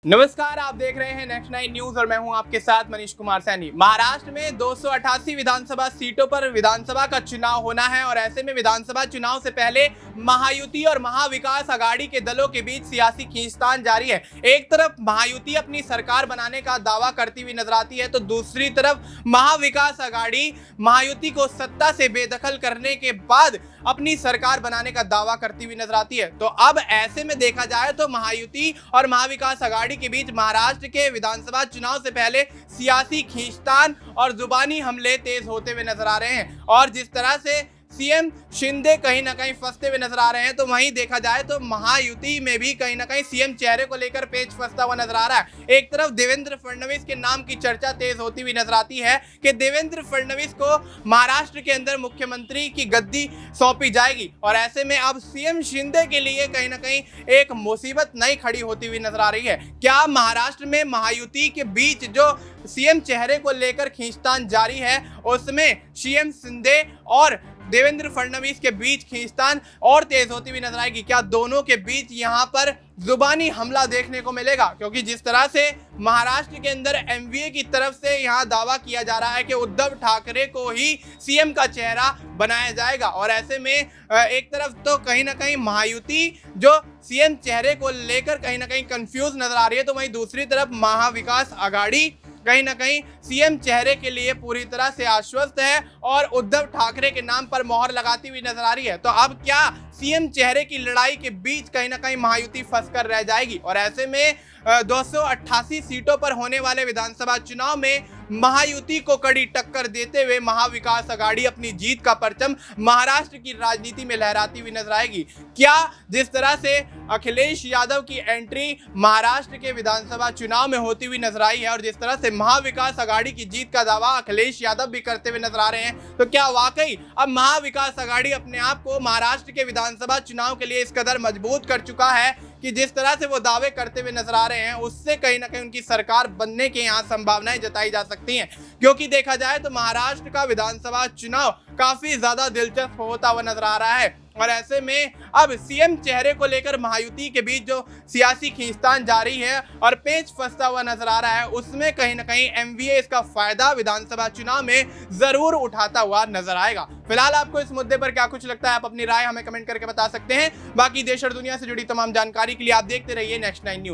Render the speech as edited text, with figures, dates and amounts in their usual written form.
नमस्कार, आप देख रहे हैं नेक्स्ट 9 न्यूज और मैं हूं आपके साथ मनीष कुमार सैनी। महाराष्ट्र में 288 विधानसभा सीटों पर विधानसभा का चुनाव होना है और ऐसे में विधानसभा चुनाव से पहले महायुति और महाविकास आघाड़ी के दलों के बीच सियासी खींचतान जारी है। एक तरफ महायुति अपनी सरकार बनाने का दावा करती हुई नजर आती है तो दूसरी तरफ महाविकास आघाड़ी महायुति को सत्ता से बेदखल करने के बाद अपनी सरकार बनाने का दावा करती हुई नजर आती है। तो अब ऐसे में देखा जाए तो महायुति और महाविकास आघाड़ी के बीच महाराष्ट्र के विधानसभा चुनाव से पहले सियासी खींचतान और जुबानी हमले तेज होते हुए नजर आ रहे हैं और जिस तरह से सीएम शिंदे कहीं ना कहीं फंसते हुए नजर आ रहे हैं तो वहीं देखा जाए तो महायुति में भी कहीं ना कहीं सीएम चेहरे को लेकर पेच फंसता हुआ नजर आ रहा है। एक तरफ देवेंद्र फडणवीस के नाम की चर्चा तेज होती हुई नजर आती है कि देवेंद्र फडणवीस को महाराष्ट्र के अंदर मुख्यमंत्री की गद्दी सौंपी जाएगी और ऐसे में अब सीएम शिंदे के लिए कहीं ना कहीं एक मुसीबत नई खड़ी होती हुई नजर आ रही है। क्या महाराष्ट्र में महायुति के बीच जो सीएम चेहरे को लेकर खींचतान जारी है उसमें सीएम शिंदे और देवेंद्र फडणवीस के बीच खींचतान और तेज होती हुई नजर आएगी? क्या दोनों के बीच यहां पर जुबानी हमला देखने को मिलेगा? क्योंकि जिस तरह से महाराष्ट्र के अंदर एमवीए की तरफ से यहां दावा किया जा रहा है कि उद्धव ठाकरे को ही सीएम का चेहरा बनाया जाएगा और ऐसे में एक तरफ तो कहीं ना कहीं महायुति जो सीएम चेहरे को लेकर कहीं ना कहीं कंफ्यूज नजर आ रही है तो वहीं दूसरी तरफ महाविकास आघाड़ी कहीं ना कहीं सीएम चेहरे के लिए पूरी तरह से आश्वस्त है और उद्धव ठाकरे के नाम पर मोहर लगाती हुई नजर आ रही है। तो अब क्या सीएम चेहरे की लड़ाई के बीच कहीं ना कहीं महायुति फंसकर रह जाएगी? और ऐसे में 288 सीटों पर होने वाले विधानसभा चुनाव में महायुति को कड़ी टक्कर देते हुए महाविकास आघाड़ी अपनी जीत का परचम महाराष्ट्र की राजनीति में लहराती हुई नजर आएगी। क्या जिस तरह से अखिलेश यादव की एंट्री महाराष्ट्र के विधानसभा चुनाव में होती हुई नजर आई है और जिस तरह से महाविकास आघाड़ी की जीत का दावा अखिलेश यादव भी करते हुए नजर आ रहे हैं, तो क्या वाकई अब महाविकास आघाड़ी अपने आप को महाराष्ट्र के विधानसभा चुनाव के लिए इस कदर मजबूत कर चुका है कि जिस तरह से वो दावे करते हुए नजर आ रहे हैं उससे कहीं ना कहीं उनकी सरकार बनने के यहाँ संभावनाएं जताई जा सकती हैं? क्योंकि देखा जाए तो महाराष्ट्र का विधानसभा चुनाव काफी ज्यादा दिलचस्प होता हुआ नजर आ रहा है और ऐसे में अब सीएम चेहरे को लेकर महायुति के बीच जो सियासी खींचतान जारी है और पेच फंसता हुआ नजर आ रहा है उसमें कहीं ना कहीं एमवीए इसका फायदा विधानसभा चुनाव में जरूर उठाता हुआ नजर आएगा। फिलहाल आपको इस मुद्दे पर क्या कुछ लगता है? आप अपनी राय हमें कमेंट करके बता सकते हैं। बाकी देश और दुनिया से जुड़ी तमाम जानकारी के लिए आप देखते रहिए नेक्स्ट 9 न्यूज।